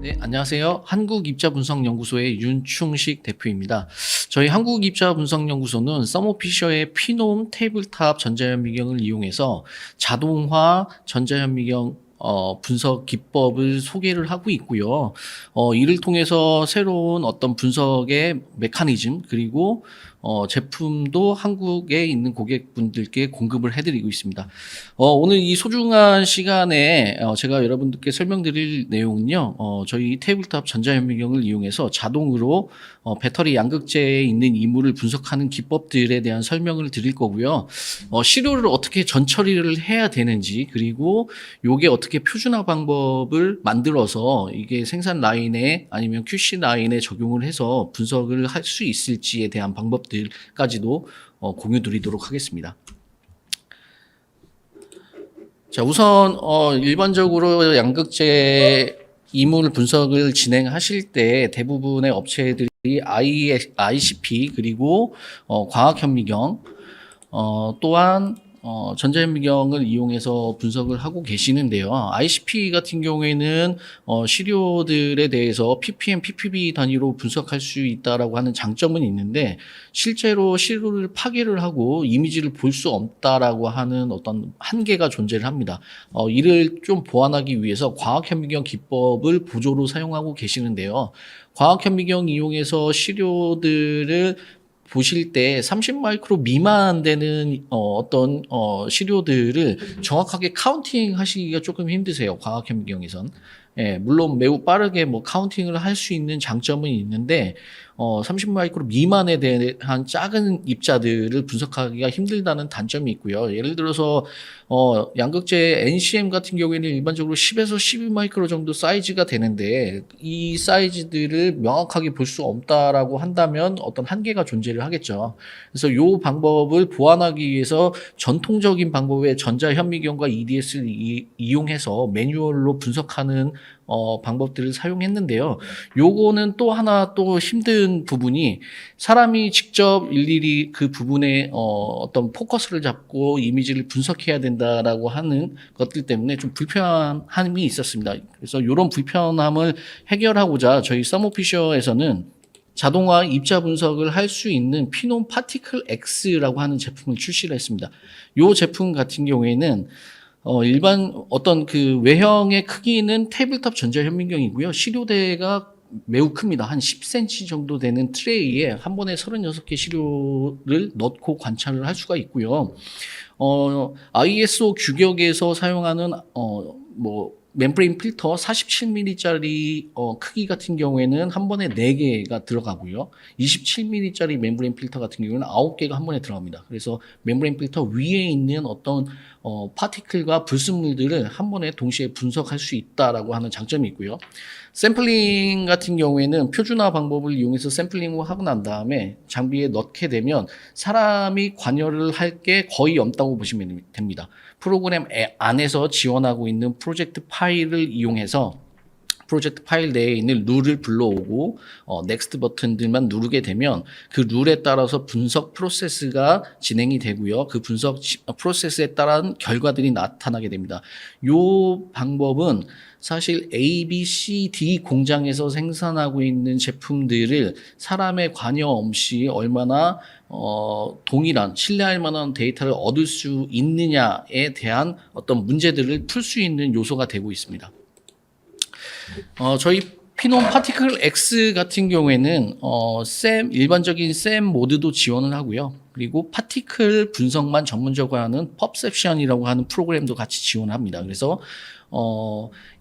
네, 안녕하세요. 한국입자분석연구소의 윤충식 대표입니다. 저희 한국입자분석연구소는 서머피셔의 피놈 테이블탑 전자현미경을 이용해서 자동화 전자현미경 분석 기법을 소개를 하고 있고요. 이를 통해서 새로운 어떤 분석의 메커니즘 그리고 제품도 한국에 있는 고객분들께 공급을 해드리고 있습니다. 오늘 이 소중한 시간에 제가 여러분들께 설명드릴 내용은요. 저희 테이블탑 전자현미경을 이용해서 자동으로 배터리 양극재에 있는 이물을 분석하는 기법들에 대한 설명을 드릴 거고요. 시료를 어떻게 전처리를 해야 되는지 그리고 요게 어떻게 표준화 방법을 만들어서 이게 생산 라인에 아니면 QC 라인에 적용을 해서 분석을 할 수 있을지에 대한 방법들까지도 공유 드리도록 하겠습니다. 자, 우선 일반적으로 양극재 이물 분석을 진행하실 때 대부분의 업체들이 ICP 그리고 광학현미경 또한 전자현미경을 이용해서 분석을 하고 계시는데요. ICP 같은 경우에는 시료들에 대해서 ppm, ppb 단위로 분석할 수 있다라고 하는 장점은 있는데 실제로 시료를 파괴를 하고 이미지를 볼 수 없다라고 하는 어떤 한계가 존재를 합니다. 이를 좀 보완하기 위해서 광학현미경 기법을 보조로 사용하고 계시는데요. 광학현미경 이용해서 시료들을 보실 때 30마이크로 미만 되는 어떤 시료들을 정확하게 카운팅 하시기가 조금 힘드세요. 광학현미경에선. 예, 물론 매우 빠르게 뭐 카운팅을 할 수 있는 장점은 있는데 30마이크로 미만에 대한 작은 입자들을 분석하기가 힘들다는 단점이 있고요. 예를 들어서 양극재 NCM 같은 경우에는 일반적으로 10에서 12마이크로 정도 사이즈가 되는데 이 사이즈들을 명확하게 볼 수 없다라고 한다면 어떤 한계가 존재를 하겠죠. 그래서 이 방법을 보완하기 위해서 전통적인 방법의 전자현미경과 EDS를 이용해서 매뉴얼로 분석하는 방법들을 사용했는데요. 요거는 또 하나 또 힘든 부분이 사람이 직접 일일이 그 부분에 어떤 포커스를 잡고 이미지를 분석해야 된다라고 하는 것들 때문에 좀 불편함이 있었습니다. 그래서 이런 불편함을 해결하고자 저희 서머피셔에서는 자동화 입자 분석을 할 수 있는 피놈 파티클 X라고 하는 제품을 출시를 했습니다. 이 제품 같은 경우에는 일반 어떤 그 외형의 크기는 테이블탑 전자현미경이고요. 시료대가 매우 큽니다. 한 10cm 정도 되는 트레이에 한 번에 36개 시료를 넣고 관찰을 할 수가 있고요. ISO 규격에서 사용하는 멤브레인 필터 47mm짜리 크기 같은 경우에는 한 번에 4개가 들어가고요. 27mm짜리 멤브레인 필터 같은 경우는 9개가 한 번에 들어갑니다. 그래서 멤브레인 필터 위에 있는 어떤 파티클과 불순물들을 한 번에 동시에 분석할 수 있다라고 하는 장점이 있고요. 샘플링 같은 경우에는 표준화 방법을 이용해서 샘플링을 하고 난 다음에 장비에 넣게 되면 사람이 관여를 할 게 거의 없다고 보시면 됩니다. 프로그램 안에서 지원하고 있는 프로젝트 파일을 이용해서 프로젝트 파일 내에 있는 룰을 불러오고 넥스트 버튼들만 누르게 되면 그 룰에 따라서 분석 프로세스가 진행이 되고요. 그 분석 프로세스에 따른 결과들이 나타나게 됩니다. 이 방법은 사실 A, B, C, D 공장에서 생산하고 있는 제품들을 사람의 관여 없이 얼마나 동일한 신뢰할 만한 데이터를 얻을 수 있느냐에 대한 어떤 문제들을 풀 수 있는 요소가 되고 있습니다. 저희 피놈 파티클 X 같은 경우에는 일반적인 SEM 모드도 지원을 하고요. 그리고 파티클 분석만 전문적으로 하는 퍼셉션이라고 하는 프로그램도 같이 지원합니다. 그래서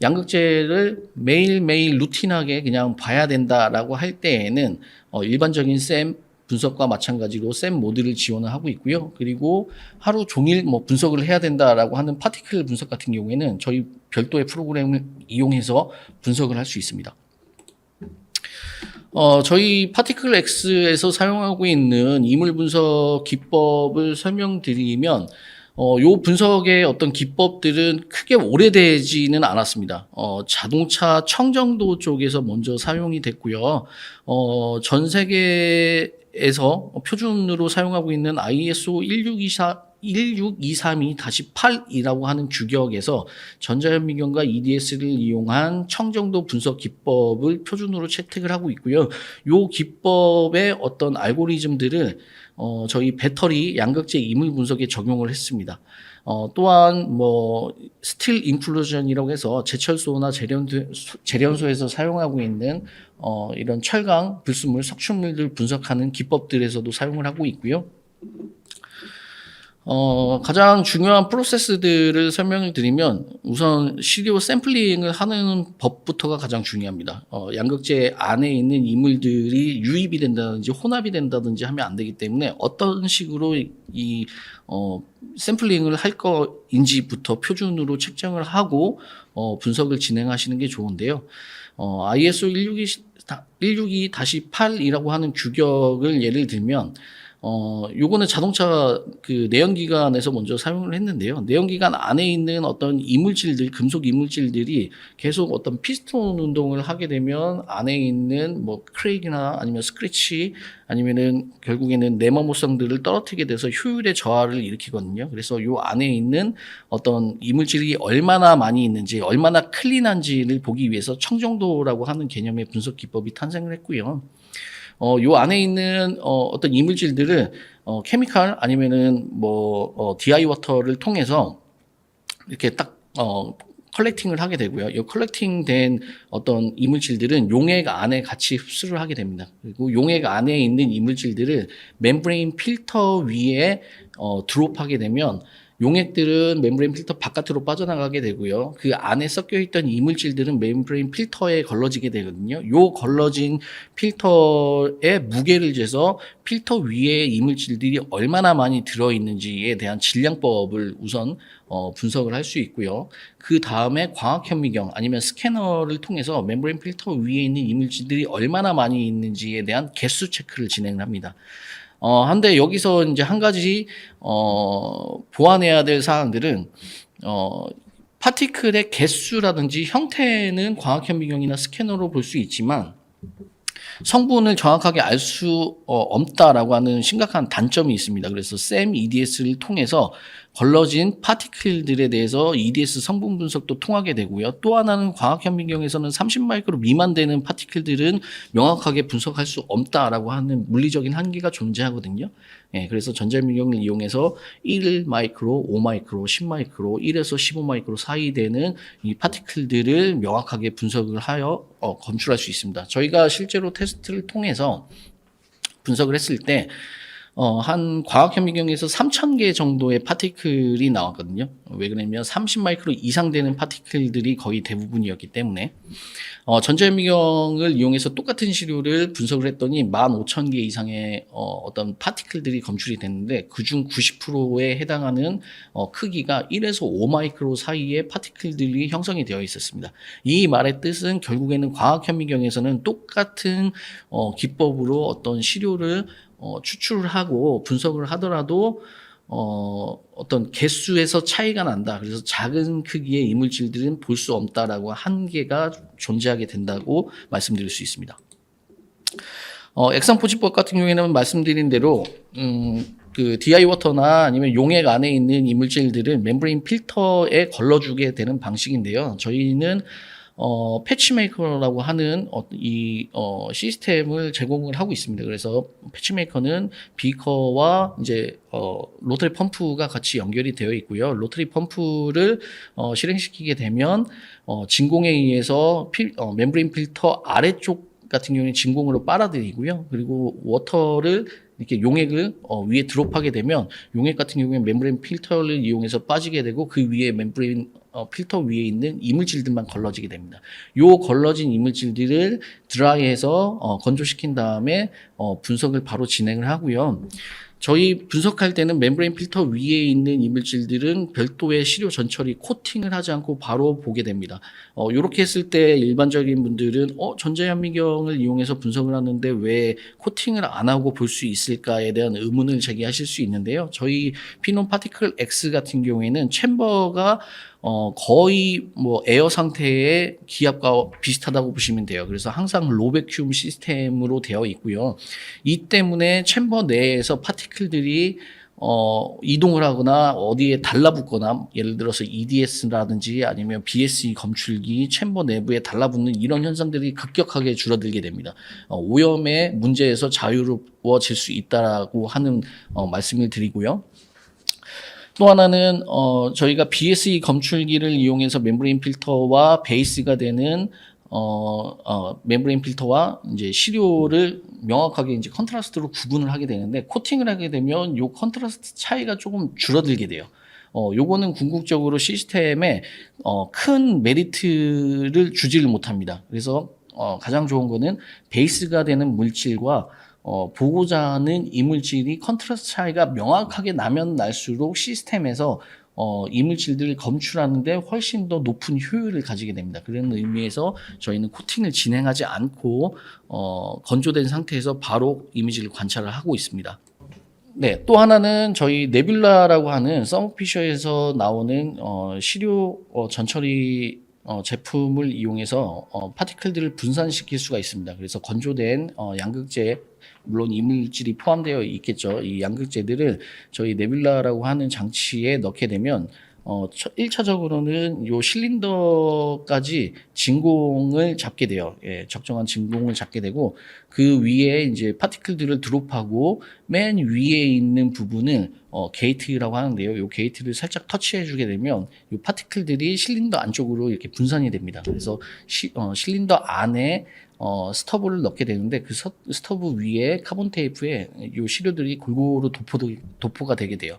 양극재를 매일매일 루틴하게 그냥 봐야 된다라고 할 때에는 일반적인 SEM 분석과 마찬가지로 SEM 모드를 지원을 하고 있고요. 그리고 하루 종일 분석을 해야 된다라고 하는 파티클 분석 같은 경우에는 저희 별도의 프로그램을 이용해서 분석을 할 수 있습니다. 저희 파티클 X에서 사용하고 있는 이물 분석 기법을 설명드리면 요 분석의 어떤 기법들은 크게 오래되지는 않았습니다. 자동차 청정도 쪽에서 먼저 사용이 됐고요. 전 세계에서 표준으로 사용하고 있는 ISO 16232-8이라고 하는 규격에서 전자현미경과 EDS를 이용한 청정도 분석 기법을 표준으로 채택을 하고 있고요. 이 기법의 어떤 알고리즘들을 저희 배터리 양극재 이물 분석에 적용을 했습니다. 또한 스틸 인클루전이라고 해서 제철소나 재련소에서 사용하고 있는 이런 철강, 불순물, 석출물들 분석하는 기법들에서도 사용을 하고 있고요. 가장 중요한 프로세스들을 설명을 드리면 우선 시료 샘플링을 하는 법부터가 가장 중요합니다. 양극재 안에 있는 이물들이 유입이 된다든지 혼합이 된다든지 하면 안 되기 때문에 어떤 식으로 이 샘플링을 할 거인지부터 표준으로 책정을 하고 분석을 진행하시는 게 좋은데요. ISO 162-8이라고 하는 규격을 예를 들면 요거는 자동차 그 내연기관에서 먼저 사용을 했는데요. 내연기관 안에 있는 어떤 이물질들, 금속 이물질들이 계속 어떤 피스톤 운동을 하게 되면 안에 있는 크랙이나 아니면 스크래치 아니면은 결국에는 내마모성들을 떨어뜨리게 돼서 효율의 저하를 일으키거든요. 그래서 요 안에 있는 어떤 이물질이 얼마나 많이 있는지, 얼마나 클린한지를 보기 위해서 청정도라고 하는 개념의 분석 기법이 탄생을 했고요. 요 안에 있는 어떤 이물질들을 케미칼 아니면은 DI 워터를 통해서 이렇게 딱 컬렉팅을 하게 되고요. 이 컬렉팅된 어떤 이물질들은 용액 안에 같이 흡수를 하게 됩니다. 그리고 용액 안에 있는 이물질들을 멤브레인 필터 위에 드롭하게 되면 용액들은 멤브레인 필터 바깥으로 빠져나가게 되고요. 그 안에 섞여 있던 이물질들은 멤브레인 필터에 걸러지게 되거든요. 요 걸러진 필터의 무게를 재서 필터 위에 이물질들이 얼마나 많이 들어있는지에 대한 질량법을 우선 분석을 할 수 있고요. 그 다음에 광학현미경 아니면 스캐너를 통해서 멤브레인 필터 위에 있는 이물질들이 얼마나 많이 있는지에 대한 개수 체크를 진행합니다. 한데 여기서 이제 한 가지 보완해야 될 사항들은 파티클의 개수라든지 형태는 광학현미경이나 스캐너로 볼 수 있지만 성분을 정확하게 알 수 없다라고 하는 심각한 단점이 있습니다. 그래서 SEM EDS를 통해서 걸러진 파티클들에 대해서 EDS 성분 분석도 통하게 되고요. 또 하나는 광학현미경에서는 30마이크로 미만 되는 파티클들은 명확하게 분석할 수 없다라고 하는 물리적인 한계가 존재하거든요. 예, 그래서 전자현미경을 이용해서 1마이크로, 5마이크로, 10마이크로, 1에서 15마이크로 사이 되는 이 파티클들을 명확하게 분석을 하여 검출할 수 있습니다. 저희가 실제로 테스트를 통해서 분석을 했을 때 한 과학현미경에서 3,000개 정도의 파티클이 나왔거든요. 왜 그러냐면 30마이크로 이상 되는 파티클들이 거의 대부분이었기 때문에 전자현미경을 이용해서 똑같은 시료를 분석을 했더니 15,000개 이상의 어떤 파티클들이 검출이 됐는데 그중 90%에 해당하는 크기가 1에서 5마이크로 사이의 파티클들이 형성이 되어 있었습니다. 이 말의 뜻은 결국에는 과학현미경에서는 똑같은 기법으로 어떤 시료를 추출을 하고 분석을 하더라도 어떤 개수에서 차이가 난다. 그래서 작은 크기의 이물질들은 볼 수 없다라고 한계가 존재하게 된다고 말씀드릴 수 있습니다. 액상포집법 같은 경우에는 말씀드린 대로 그 DI 워터나 아니면 용액 안에 있는 이물질들을 멤브레인 필터에 걸러주게 되는 방식인데요. 저희는 패치메이커라고 하는 이 시스템을 제공을 하고 있습니다. 그래서 패치메이커는 비커와 이제 로터리 펌프가 같이 연결이 되어 있고요. 로터리 펌프를 실행시키게 되면 진공에 의해서 멤브레인 필터 아래쪽 같은 경우는 진공으로 빨아들이고요. 그리고 워터를 이렇게 용액을 위에 드롭하게 되면 용액 같은 경우에는 멤브레인 필터를 이용해서 빠지게 되고 그 위에 멤브레인 필터 위에 있는 이물질들만 걸러지게 됩니다. 요 걸러진 이물질들을 드라이해서 건조시킨 다음에 분석을 바로 진행을 하고요. 저희 분석할 때는 멤브레인 필터 위에 있는 이물질들은 별도의 시료 전처리 코팅을 하지 않고 바로 보게 됩니다. 이렇게 했을 때 일반적인 분들은 전자현미경을 이용해서 분석을 하는데 왜 코팅을 안 하고 볼 수 있을까에 대한 의문을 제기하실 수 있는데요. 저희 피논 파티클 X 같은 경우에는 챔버가 거의 에어 상태의 기압과 비슷하다고 보시면 돼요. 그래서 항상 로베큐움 시스템으로 되어 있고요. 이 때문에 챔버 내에서 파티클들이 이동을 하거나 어디에 달라붙거나 예를 들어서 EDS라든지 아니면 BSE 검출기 챔버 내부에 달라붙는 이런 현상들이 급격하게 줄어들게 됩니다. 오염의 문제에서 자유로워질 수 있다라고 하는 말씀을 드리고요. 또 하나는 저희가 BSE 검출기를 이용해서 멤브레인 필터와 베이스가 되는 멤브레인 필터와 이제 시료를 명확하게 이제 컨트라스트로 구분을 하게 되는데, 코팅을 하게 되면 요 컨트라스트 차이가 조금 줄어들게 돼요. 요거는 궁극적으로 시스템에 큰 메리트를 주지를 못합니다. 그래서 가장 좋은 거는 베이스가 되는 물질과 보고자 하는 이물질이 컨트라스트 차이가 명확하게 나면 날수록 시스템에서 이물질들을 검출하는데 훨씬 더 높은 효율을 가지게 됩니다. 그런 의미에서 저희는 코팅을 진행하지 않고 건조된 상태에서 바로 이미지를 관찰을 하고 있습니다. 네, 또 하나는 저희 네뷸라라고 하는 서머피셔에서 나오는 시료 전처리 제품을 이용해서 파티클들을 분산시킬 수가 있습니다. 그래서 건조된 양극재, 물론 이물질이 포함되어 있겠죠. 이 양극재들을 저희 네뷸라라고 하는 장치에 넣게 되면 1차적으로는 요 실린더까지 진공을 잡게 돼요. 예, 적정한 진공을 잡게 되고, 그 위에 이제 파티클들을 드롭하고 맨 위에 있는 부분을 게이트라고 하는데요. 요 게이트를 살짝 터치해 주게 되면 요 파티클들이 실린더 안쪽으로 이렇게 분산이 됩니다. 그래서 실린더 안에 스터브를 넣게 되는데, 그 스터브 위에 카본 테이프에 요 시료들이 골고루 도포가 되게 돼요.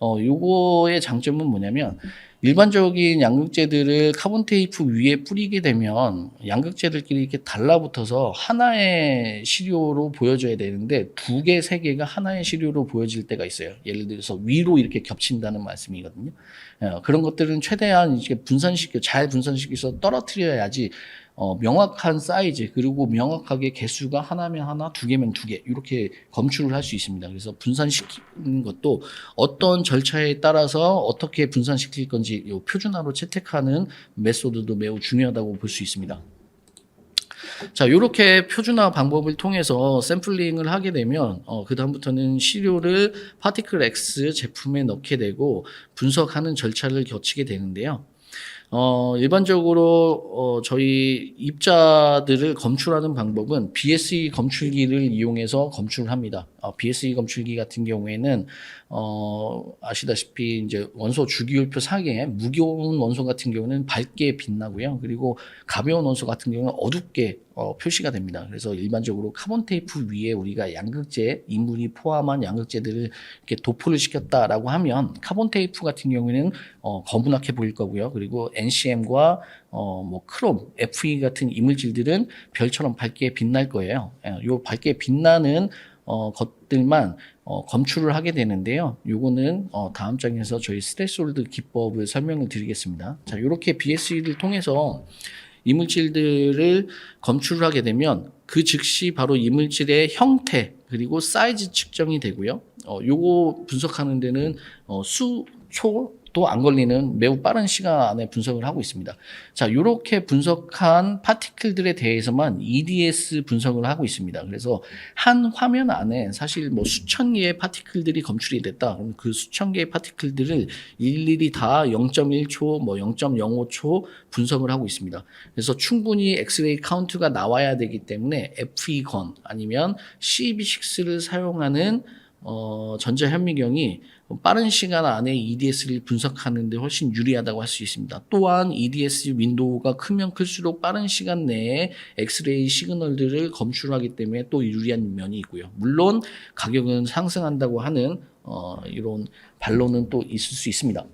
요거의 장점은 뭐냐면, 일반적인 양극재들을 카본 테이프 위에 뿌리게 되면 양극재들끼리 이렇게 달라붙어서 하나의 시료로 보여져야 되는데, 두 개, 세 개가 하나의 시료로 보여질 때가 있어요. 예를 들어서 위로 이렇게 겹친다는 말씀이거든요. 그런 것들은 최대한 이렇게 잘 분산시켜서 떨어뜨려야지 명확한 사이즈, 그리고 명확하게 개수가 하나면 하나, 두 개면 두 개, 이렇게 검출을 할 수 있습니다. 그래서 분산시키는 것도 어떤 절차에 따라서 어떻게 분산시킬 건지 요 표준화로 채택하는 메소드도 매우 중요하다고 볼 수 있습니다. 자, 이렇게 표준화 방법을 통해서 샘플링을 하게 되면 그 다음부터는 시료를 파티클 X 제품에 넣게 되고 분석하는 절차를 거치게 되는데요. 일반적으로 저희 입자들을 검출하는 방법은 BSE 검출기를 이용해서 검출을 합니다. BSE 검출기 같은 경우에는 아시다시피 이제 원소 주기율표 상에 무거운 원소 같은 경우는 밝게 빛나고요. 그리고 가벼운 원소 같은 경우는 어둡게 표시가 됩니다. 그래서 일반적으로 카본 테이프 위에 우리가 양극재, 이물이 포함한 양극재들을 이렇게 도포를 시켰다라고 하면 카본 테이프 같은 경우에는 검은하게 보일 거고요. 그리고 NCM과 뭐 크롬, FE 같은 이물질들은 별처럼 밝게 빛날 거예요. 요 밝게 빛나는 것들만 검출을 하게 되는데요. 요거는 다음 장에서 저희 스레스홀드 기법을 설명을 드리겠습니다. 자, 요렇게 BSE를 통해서 이물질들을 검출을 하게 되면 그 즉시 바로 이물질의 형태 그리고 사이즈 측정이 되고요. 요거 분석하는 데는 수초도 안 걸리는 매우 빠른 시간 안에 분석을 하고 있습니다. 자, 요렇게 분석한 파티클들에 대해서만 EDS 분석을 하고 있습니다. 그래서 한 화면 안에 사실 뭐 수천 개의 파티클들이 검출이 됐다. 그럼 그 수천 개의 파티클들을 일일이 다 0.1초, 뭐 0.05초 분석을 하고 있습니다. 그래서 충분히 엑스레이 카운트가 나와야 되기 때문에 FE건 아니면 CEV6를 사용하는 전자현미경이 빠른 시간 안에 EDS를 분석하는 데 훨씬 유리하다고 할 수 있습니다. 또한 EDS 윈도우가 크면 클수록 빠른 시간 내에 엑스레이 시그널들을 검출하기 때문에 또 유리한 면이 있고요. 물론 가격은 상승한다고 하는 이런 반론은 또 있을 수 있습니다.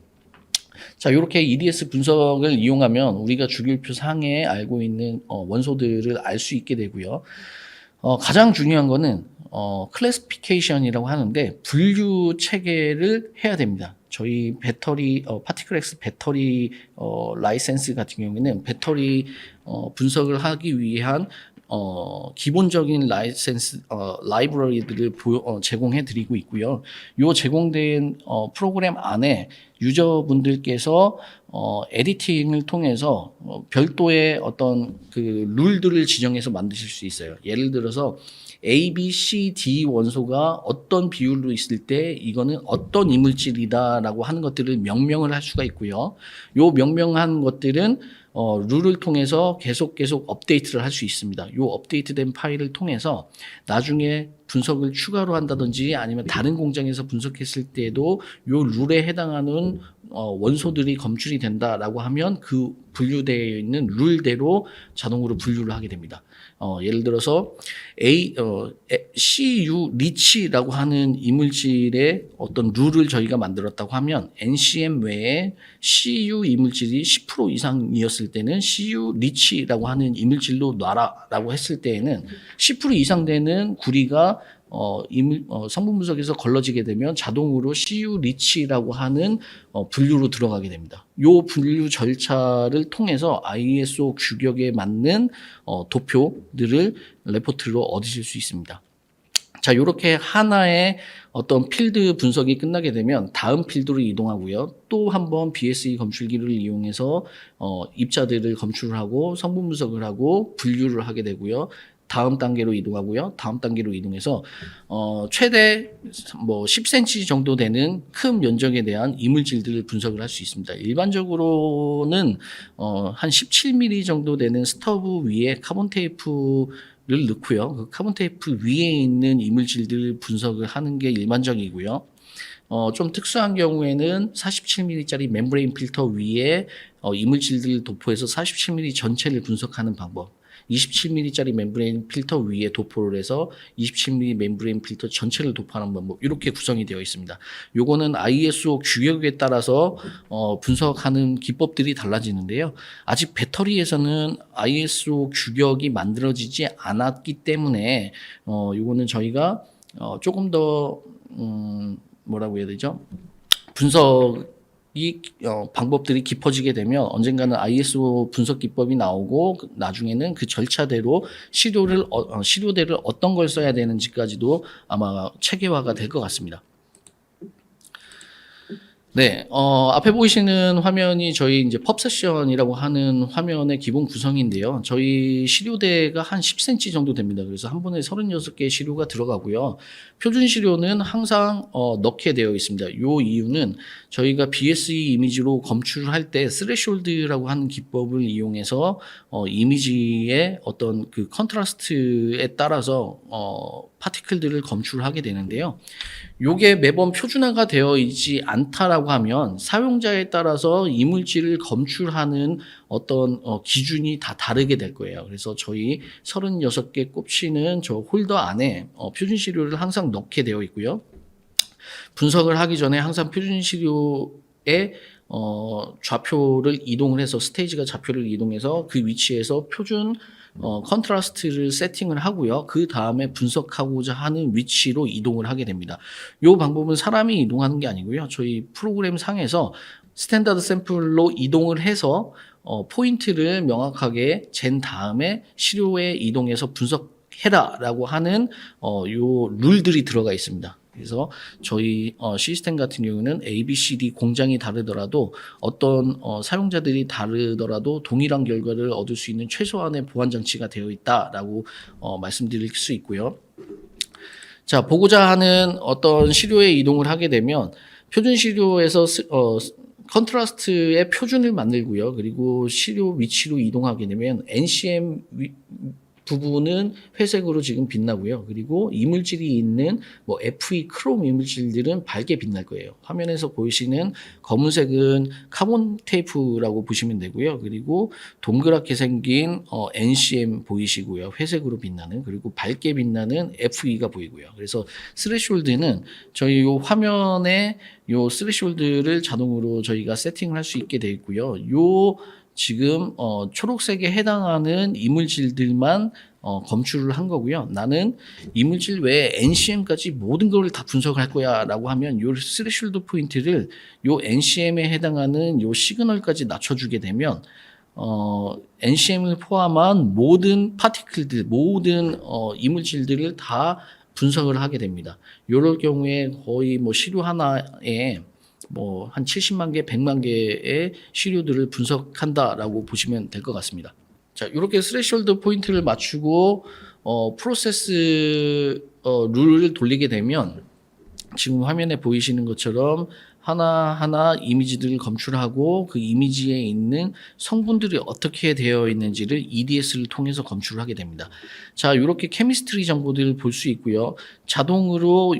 자, 이렇게 EDS 분석을 이용하면 우리가 주기율표 상에 알고 있는 원소들을 알 수 있게 되고요. 가장 중요한 거는 클래시피케이션이라고 하는데 분류 체계를 해야 됩니다. 저희 배터리 파티클엑스 배터리 라이센스 같은 경우에는 배터리 분석을 하기 위한 기본적인 라이센스 라이브러리들을 제공해 드리고 있고요. 요 제공된 프로그램 안에 유저분들께서 에디팅을 통해서 별도의 어떤 그 룰들을 지정해서 만드실 수 있어요. 예를 들어서 A, B, C, D 원소가 어떤 비율로 있을 때 이거는 어떤 이물질이다라고 하는 것들을 명명을 할 수가 있고요. 요 명명한 것들은 룰을 통해서 계속 업데이트를 할 수 있습니다. 요 업데이트된 파일을 통해서 나중에 분석을 추가로 한다든지 아니면 다른 공장에서 분석했을 때도 요 룰에 해당하는 원소들이 검출이 된다라고 하면 그 분류되어 있는 룰대로 자동으로 분류를 하게 됩니다. 예를 들어서 CU 리치라고 하는 이물질의 어떤 룰을 저희가 만들었다고 하면 NCM 외에 CU 이물질이 10% 이상이었을 때는 CU 리치라고 하는 이물질로 놔라라고 했을 때에는 10% 이상 되는 구리가 성분 분석에서 걸러지게 되면 자동으로 CU 리치라고 하는 분류로 들어가게 됩니다. 이 분류 절차를 통해서 ISO 규격에 맞는 도표들을 레포트로 얻으실 수 있습니다. 자, 이렇게 하나의 어떤 필드 분석이 끝나게 되면 다음 필드로 이동하고요. 또 한번 BSE 검출기를 이용해서 입자들을 검출을 하고 성분 분석을 하고 분류를 하게 되고요. 다음 단계로 이동하고요. 다음 단계로 이동해서 최대 10cm 정도 되는 큰 면적에 대한 이물질들을 분석을 할 수 있습니다. 일반적으로는 한 17mm 정도 되는 스터브 위에 카본 테이프를 넣고요. 그 카본 테이프 위에 있는 이물질들을 분석을 하는 게 일반적이고요. 좀 특수한 경우에는 47mm짜리 멤브레인 필터 위에 이물질들을 도포해서 47mm 전체를 분석하는 방법. 27mm짜리 멤브레인 필터 위에 도포를 해서 27mm 멤브레인 필터 전체를 도포하는 방법, 이렇게 구성이 되어 있습니다. 요거는 ISO 규격에 따라서 분석하는 기법들이 달라지는데요. 아직 배터리에서는 ISO 규격이 만들어지지 않았기 때문에 요거는 저희가 조금 더 뭐라고 해야 되죠? 방법들이 깊어지게 되면 언젠가는 ISO 분석 기법이 나오고 나중에는 그 절차대로 시료대를 어떤 걸 써야 되는지까지도 아마 체계화가 될 것 같습니다. 네, 앞에 보이시는 화면이 저희 이제 펍세션이라고 하는 화면의 기본 구성인데요. 저희 시료대가 한 10cm 정도 됩니다. 그래서 한 번에 36개의 시료가 들어가고요. 표준 시료는 항상 넣게 되어 있습니다. 요 이유는 저희가 BSE 이미지로 검출을 할 때 스레숄드라고 하는 기법을 이용해서 이미지의 어떤 그 컨트라스트에 따라서 파티클들을 검출하게 되는데요. 요게 매번 표준화가 되어 있지 않다라고 하면 사용자에 따라서 이물질을 검출하는 어떤 기준이 다 다르게 될 거예요. 그래서 저희 36개 꼽치는 저 홀더 안에 표준 시료를 항상 넣게 되어 있고요. 분석을 하기 전에 항상 표준 시료에 좌표를 이동을 해서 스테이지가 좌표를 이동해서 그 위치에서 표준 컨트라스트를 세팅을 하고요. 그 다음에 분석하고자 하는 위치로 이동을 하게 됩니다. 이 방법은 사람이 이동하는 게 아니고요. 저희 프로그램 상에서 스탠다드 샘플로 이동을 해서 포인트를 명확하게 잰 다음에 시료에 이동해서 분석해라라고 하는 요 룰들이 들어가 있습니다. 그래서 저희 시스템 같은 경우는 A, B, C, D 공장이 다르더라도 어떤 사용자들이 다르더라도 동일한 결과를 얻을 수 있는 최소한의 보안 장치가 되어 있다라고 말씀드릴 수 있고요. 자, 보고자 하는 어떤 시료에 이동을 하게 되면 표준 시료에서 컨트라스트의 표준을 만들고요. 그리고 시료 위치로 이동하게 되면 NCM 부분은 회색으로 지금 빛나고요. 그리고 이물질이 있는 FE 크롬 이물질들은 밝게 빛날 거예요. 화면에서 보이시는 검은색은 카본 테이프라고 보시면 되고요. 그리고 동그랗게 생긴 NCM 보이시고요. 회색으로 빛나는, 그리고 밝게 빛나는 FE가 보이고요. 그래서 스레숄드는 저희 요 화면에 요 스레숄드를 자동으로 저희가 세팅을 할 수 있게 되어 있고요. 요 지금 초록색에 해당하는 이물질들만 검출을 한 거고요. 나는 이물질 외에 NCM까지 모든 걸 다 분석을 할 거야 라고 하면 요 스레숄드 포인트를 요 NCM에 해당하는 요 시그널까지 낮춰주게 되면 NCM을 포함한 모든 파티클들, 모든 이물질들을 다 분석을 하게 됩니다. 이럴 경우에 거의 시료 하나에 한 70만 개, 100만 개의 시료들을 분석한다라고 보시면 될 것 같습니다. 자, 이렇게 스레숄드 포인트를 맞추고 프로세스 룰을 돌리게 되면 지금 화면에 보이시는 것처럼 하나하나 이미지들을 검출하고 그 이미지에 있는 성분들이 어떻게 되어 있는지를 EDS를 통해서 검출을 하게 됩니다. 자, 이렇게 케미스트리 정보들을 볼 수 있고요. 자동으로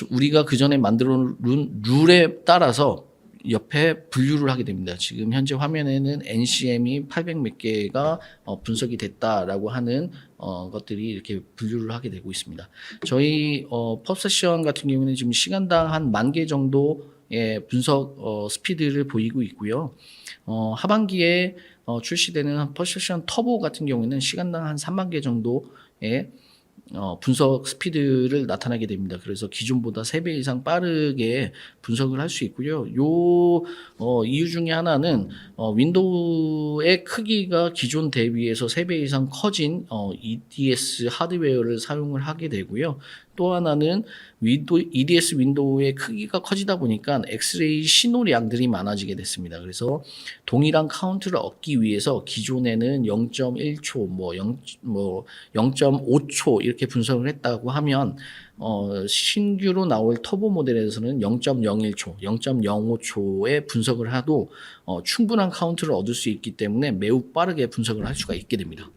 우리가 그 전에 만들어 놓은 룰에 따라서 옆에 분류를 하게 됩니다. 지금 현재 화면에는 NCM이 800 몇 개가 분석이 됐다라고 하는 것들이 이렇게 분류를 하게 되고 있습니다. 저희 펍세션 같은 경우는 지금 시간당 한 10,000개 정도의 분석 스피드를 보이고 있고요. 하반기에 출시되는 펍세션 터보 같은 경우에는 시간당 한 30,000개 정도의 분석 스피드를 나타나게 됩니다. 그래서 기존보다 3배 이상 빠르게 분석을 할 수 있고요. 이유 중에 하나는 윈도우의 크기가 기존 대비해서 3배 이상 커진 EDS 하드웨어를 사용을 하게 되고요. 또 하나는 EDS 윈도우의 크기가 커지다 보니까 엑스레이 신호량들이 많아지게 됐습니다. 그래서 동일한 카운트를 얻기 위해서 기존에는 0.1초, 0.5초 이렇게 분석을 했다고 하면 신규로 나올 터보 모델에서는 0.01초, 0.05초의 분석을 해도 충분한 카운트를 얻을 수 있기 때문에 매우 빠르게 분석을 할 수가 있게 됩니다.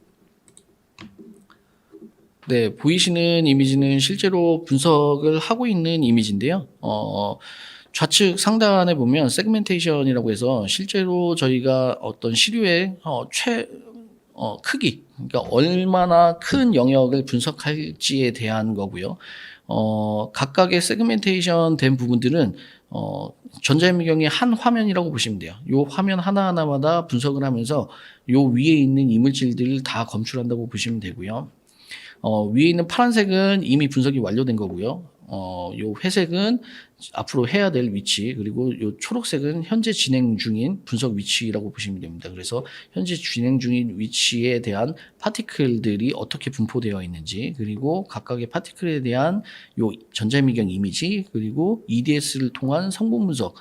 네, 보이시는 이미지는 실제로 분석을 하고 있는 이미지인데요. 좌측 상단에 보면 세그멘테이션이라고 해서 실제로 저희가 어떤 시류의 크기, 그러니까 얼마나 큰 영역을 분석할지에 대한 거고요. 각각의 세그멘테이션 된 부분들은 전자현미경의 한 화면이라고 보시면 돼요. 이 화면 하나하나마다 분석을 하면서 요 위에 있는 이물질들을 다 검출한다고 보시면 되고요. 위에 있는 파란색은 이미 분석이 완료된 거고요. 요 회색은 앞으로 해야 될 위치, 그리고 요 초록색은 현재 진행 중인 분석 위치라고 보시면 됩니다. 그래서 현재 진행 중인 위치에 대한 파티클들이 어떻게 분포되어 있는지, 그리고 각각의 파티클에 대한 요 전자현미경 이미지, 그리고 EDS를 통한 성분 분석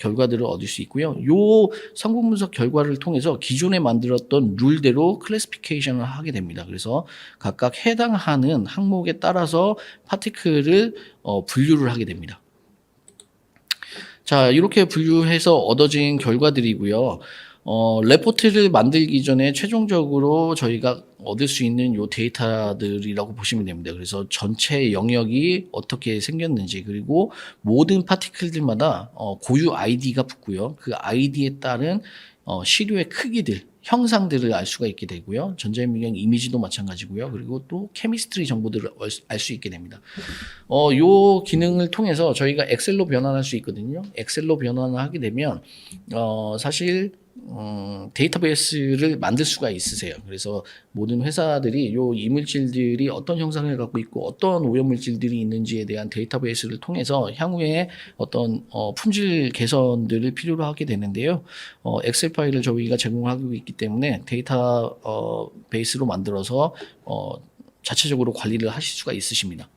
결과들을 얻을 수 있고요. 요 성분 분석 결과를 통해서 기존에 만들었던 룰대로 클래시피케이션을 하게 됩니다. 그래서 각각 해당하는 항목에 따라서 파티클을 분류를 하게 됩니다. 자, 이렇게 분류해서 얻어진 결과들이고요. 레포트를 만들기 전에 최종적으로 저희가 얻을 수 있는 요 데이터들이라고 보시면 됩니다. 그래서 전체 영역이 어떻게 생겼는지, 그리고 모든 파티클들마다 고유 아이디가 붙고요. 그 아이디에 따른 시류의 크기들, 형상들을 알 수가 있게 되고요. 전자현미경 이미지도 마찬가지고요. 그리고 또 케미스트리 정보들을 알 수 있게 됩니다. 요 기능을 통해서 저희가 엑셀로 변환할 수 있거든요. 엑셀로 변환을 하게 되면 사실 데이터베이스를 만들 수가 있으세요. 그래서 모든 회사들이 요 이물질들이 어떤 형상을 갖고 있고 어떤 오염물질들이 있는지에 대한 데이터베이스를 통해서 향후에 어떤 품질 개선들을 필요로 하게 되는데요. 엑셀 파일을 저희가 제공하고 있기 때문에 데이터 베이스로 만들어서 자체적으로 관리를 하실 수가 있으십니다.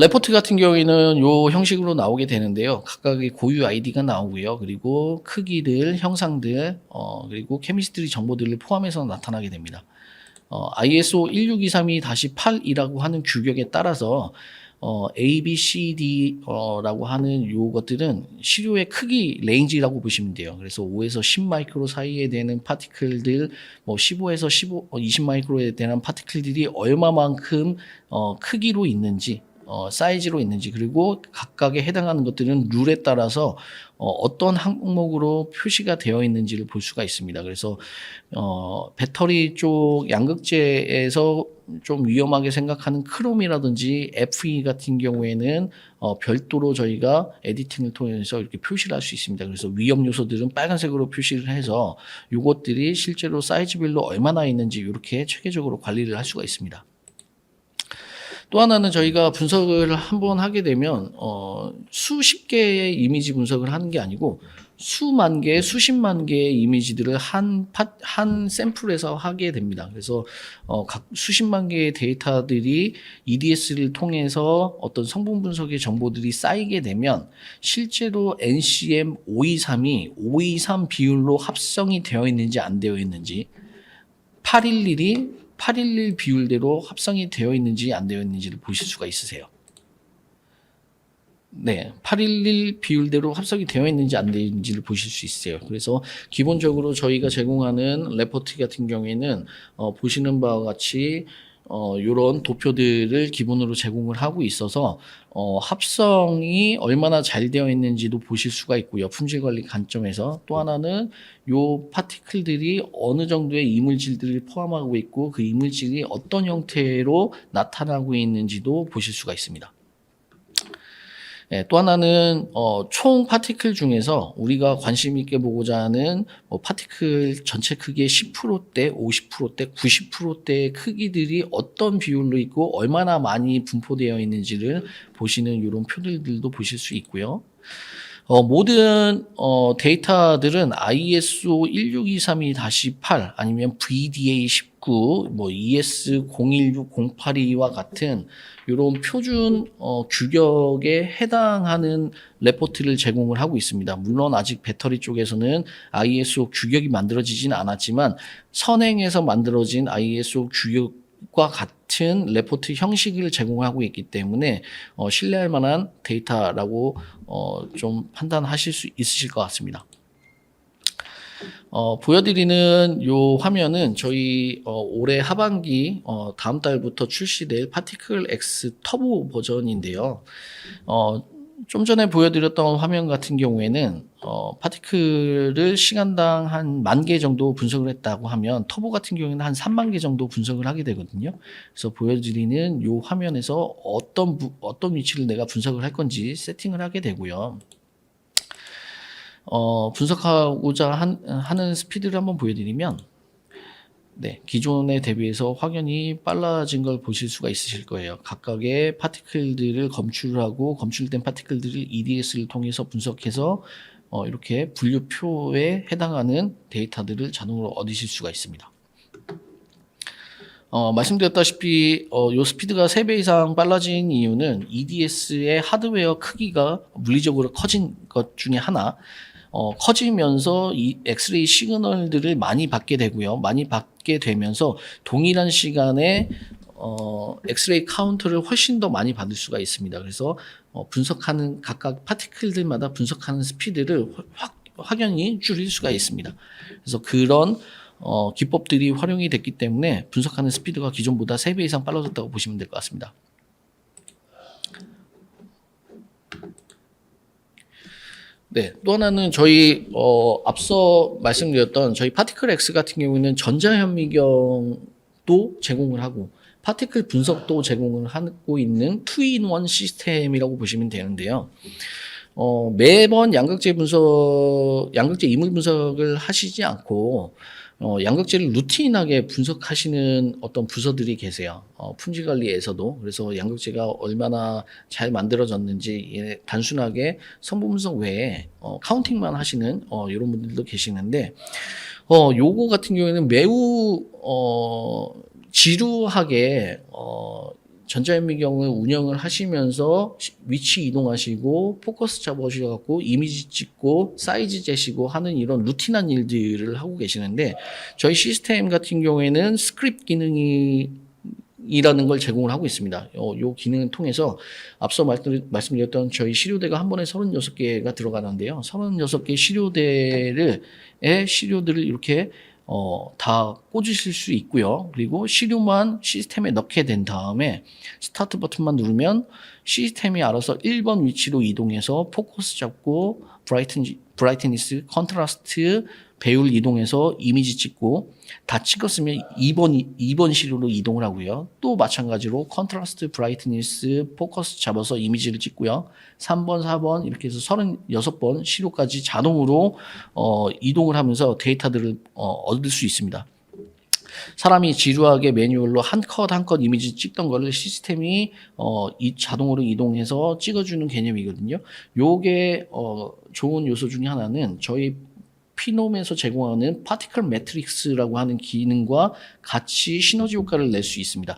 레포트 같은 경우에는 요 형식으로 나오게 되는데요. 각각의 고유 아이디가 나오고요. 그리고 크기들, 형상들, 그리고 케미스트리 정보들을 포함해서 나타나게 됩니다. ISO 16232-8이라고 하는 규격에 따라서 A, B, C, D라고 하는 요것들은 시료의 크기 레인지라고 보시면 돼요. 그래서 5에서 10 마이크로 사이에 되는 파티클들, 15에서 20 마이크로에 대한 파티클들이 얼마만큼 크기로 있는지, 사이즈로 있는지, 그리고 각각에 해당하는 것들은 룰에 따라서 어떤 항목으로 표시가 되어 있는지를 볼 수가 있습니다. 그래서 배터리 쪽 양극재에서 좀 위험하게 생각하는 크롬이라든지 FE 같은 경우에는 별도로 저희가 에디팅을 통해서 이렇게 표시를 할 수 있습니다. 그래서 위험 요소들은 빨간색으로 표시를 해서 이것들이 실제로 사이즈별로 얼마나 있는지 이렇게 체계적으로 관리를 할 수가 있습니다. 또 하나는 저희가 분석을 한번 하게 되면 수십 개의 이미지 분석을 하는 게 아니고 수만 개, 수십만 개의 이미지들을 한 샘플에서 하게 됩니다. 그래서 각 수십만 개의 데이터들이 EDS를 통해서 어떤 성분 분석의 정보들이 쌓이게 되면 실제로 NCM 523이 523 비율로 합성이 되어 있는지 안 되어 있는지, 811 비율대로 합성이 되어 있는지 안 되어 있는지를 보실 수가 있으세요. 네, 811 비율대로 합성이 되어 있는지 안 되어 있는지를 보실 수 있어요. 그래서 기본적으로 저희가 제공하는 레포트 같은 경우에는 보시는 바와 같이 요런 도표들을 기본으로 제공을 하고 있어서 합성이 얼마나 잘 되어 있는지도 보실 수가 있고요. 품질 관리 관점에서 또 하나는 요 파티클들이 어느 정도의 이물질들을 포함하고 있고 그 이물질이 어떤 형태로 나타나고 있는지도 보실 수가 있습니다. 네, 또 하나는 총 파티클 중에서 우리가 관심 있게 보고자 하는 파티클 전체 크기의 10%대, 50%대, 90%대의 크기들이 어떤 비율로 있고 얼마나 많이 분포되어 있는지를 보시는 이런 표들도 보실 수 있고요. 모든 데이터들은 ISO 16232-8 아니면 VDA 19, 뭐 ES 016082와 같은 이런 표준 규격에 해당하는 레포트를 제공을 하고 있습니다. 물론 아직 배터리 쪽에서는 ISO 규격이 만들어지진 않았지만 선행해서 만들어진 ISO 규격과 같은 레포트 형식을 제공하고 있기 때문에 신뢰할 만한 데이터라고 좀 판단하실 수 있으실 것 같습니다. 보여드리는 요 화면은 저희 올해 하반기 다음 달부터 출시될 파티클 X 터보 버전인데요. 좀 전에 보여드렸던 화면 같은 경우에는 파티클을 시간당 한 10,000개 정도 분석을 했다고 하면 터보 같은 경우에는 한 3만 개 정도 분석을 하게 되거든요. 그래서 보여드리는 요 화면에서 어떤 위치를 내가 분석을 할 건지 세팅을 하게 되고요. 분석하고자 하는 스피드를 한번 보여드리면, 네, 기존에 대비해서 확연히 빨라진 걸 보실 수가 있으실 거예요. 각각의 파티클들을 검출하고 검출된 파티클들을 EDS를 통해서 분석해서 이렇게 분류표에 해당하는 데이터들을 자동으로 얻으실 수가 있습니다. 말씀드렸다시피 요 스피드가 3배 이상 빨라진 이유는 EDS의 하드웨어 크기가 물리적으로 커진 것 중에 하나, 커지면서 이 엑스레이 시그널들을 많이 받게 되고요. 많이 받게 되면서 동일한 시간에 엑스레이 카운트를 훨씬 더 많이 받을 수가 있습니다. 그래서 분석하는 각각 파티클들마다 분석하는 스피드를 확연히 줄일 수가 있습니다. 그래서 그런 기법들이 활용이 됐기 때문에 분석하는 스피드가 기존보다 3배 이상 빨라졌다고 보시면 될 것 같습니다. 네, 또 하나는 저희 앞서 말씀드렸던 저희 파티클 X 같은 경우는 전자현미경도 제공을 하고 파티클 분석도 제공을 하고 있는 투인원 시스템이라고 보시면 되는데요. 매번 양극재 이물 분석을 하시지 않고 양극재를 루틴하게 분석하시는 어떤 부서들이 계세요. 품질 관리에서도. 그래서 양극재가 얼마나 잘 만들어졌는지 단순하게 성분 분석 외에 카운팅만 하시는 이런 분들도 계시는데 요거 같은 경우에는 매우 지루하게 전자현미경을 운영을 하시면서 위치 이동하시고 포커스 잡으셔갖고 이미지 찍고 사이즈 재시고 하는 이런 루틴한 일들을 하고 계시는데 저희 시스템 같은 경우에는 스크립트 기능이 이라는 걸 제공을 하고 있습니다. 요 기능을 통해서 앞서 말씀드렸던 저희 시료대가 한 번에 36개가 들어가는데요. 36개 시료들을 이렇게 다 꽂으실 수 있고요. 그리고 시료만 시스템에 넣게 된 다음에 스타트 버튼만 누르면 시스템이 알아서 1번 위치로 이동해서 포커스 잡고 브라이트니스, 컨트라스트, 배율 이동해서 이미지 찍고 다 찍었으면 2번 시료로 이동을 하고요. 또 마찬가지로 컨트라스트, 브라이트니스, 포커스 잡아서 이미지를 찍고요. 3번, 4번 이렇게 해서 36번 시료까지 자동으로 이동을 하면서 데이터들을 얻을 수 있습니다. 사람이 지루하게 매뉴얼로 한 컷 한 컷 이미지 찍던 거를 시스템이 자동으로 이동해서 찍어주는 개념이거든요. 요게 좋은 요소 중에 하나는 저희 피놈에서 제공하는 파티클 매트릭스라고 하는 기능과 같이 시너지 효과를 낼 수 있습니다.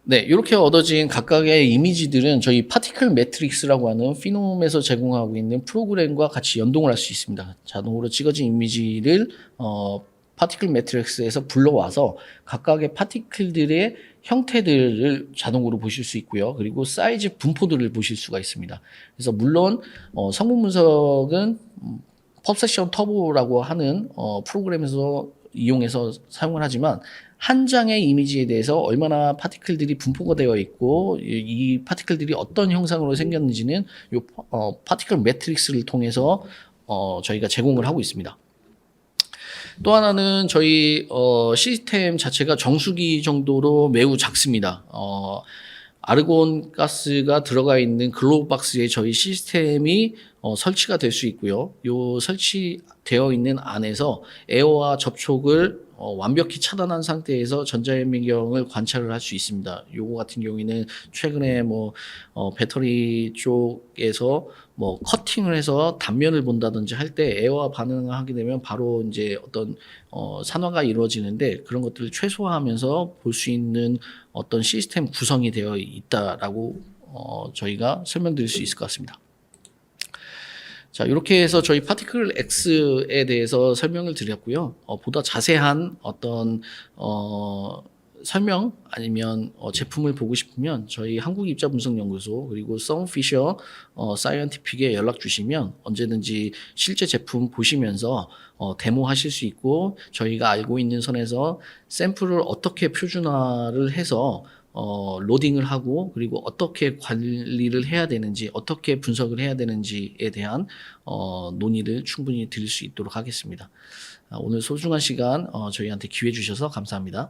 네, 이렇게 얻어진 각각의 이미지들은 저희 파티클 매트릭스라고 하는 피놈에서 제공하고 있는 프로그램과 같이 연동을 할 수 있습니다. 자동으로 찍어진 이미지를 파티클 매트릭스에서 불러와서 각각의 파티클들의 형태들을 자동으로 보실 수 있고요. 그리고 사이즈 분포들을 보실 수가 있습니다. 그래서 물론 성분 분석은 펍세션 터보라고 하는 프로그램에서 이용해서 사용을 하지만 한 장의 이미지에 대해서 얼마나 파티클들이 분포가 되어 있고 이 파티클들이 어떤 형상으로 생겼는지는 이 파티클 매트릭스를 통해서 저희가 제공을 하고 있습니다. 또 하나는 저희 시스템 자체가 정수기 정도로 매우 작습니다. 아르곤 가스가 들어가 있는 글로브 박스에 저희 시스템이 설치가 될 수 있고요. 요 설치되어 있는 안에서 에어와 접촉을 완벽히 차단한 상태에서 전자현미경을 관찰을 할 수 있습니다. 요거 같은 경우에는 최근에 배터리 쪽에서 커팅을 해서 단면을 본다든지 할 때 에어와 반응을 하게 되면 바로 이제 어떤 산화가 이루어지는데 그런 것들을 최소화하면서 볼 수 있는 어떤 시스템 구성이 되어 있다라고 저희가 설명드릴 수 있을 것 같습니다. 자, 이렇게 해서 저희 파티클 X에 대해서 설명을 드렸고요. 보다 자세한 어떤 설명 아니면 제품을 보고 싶으면 저희 한국입자분석연구소 그리고 썬피셔 사이언티픽에 연락 주시면 언제든지 실제 제품 보시면서 데모 하실 수 있고 저희가 알고 있는 선에서 샘플을 어떻게 표준화를 해서 로딩을 하고 그리고 어떻게 관리를 해야 되는지 어떻게 분석을 해야 되는지에 대한 논의를 충분히 드릴 수 있도록 하겠습니다. 오늘 소중한 시간 저희한테 기회 주셔서 감사합니다.